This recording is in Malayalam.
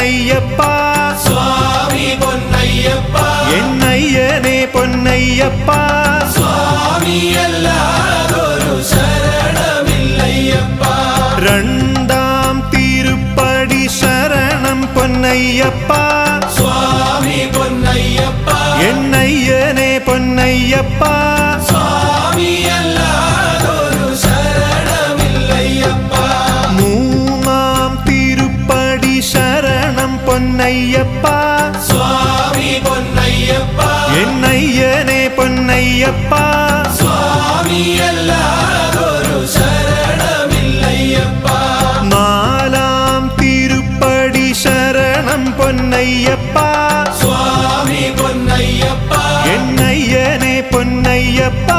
പൊന്നയ്യപ്പ സ്വാമി പൊന്നയ്യപ്പ എന്നയ്യനെ പൊന്നയ്യപ്പ സ്വാമിയല്ലാതൊരു ശരണമില്ലയ്യപ്പ രണ്ടാം തിരുപ്പടി ശരണം പൊന്നയ്യപ്പ സ്വാമി പൊന്നയ്യപ്പ എന്നയ്യനെ പൊന്നയ്യപ്പ സ്വാമിയല്ലാതൊരു ശരണമില്ലയ്യപ്പ മൂന്നാം തിരുപ്പടി ശരണം പൊന്നയ്യപ്പ സ്വാമി പൊന്നയ്യപ്പ എന്നയ്യനെ പൊന്നയ്യപ്പ സ്വാമിയല്ലാതൊരു ശരണമില്ലയ്യപ്പ നാലാം തിരുപ്പടി ശരണം പൊന്നയ്യപ്പ സ്വാമി പൊന്നയ്യപ്പ എന്നയ്യനെ പൊന്നയ്യപ്പ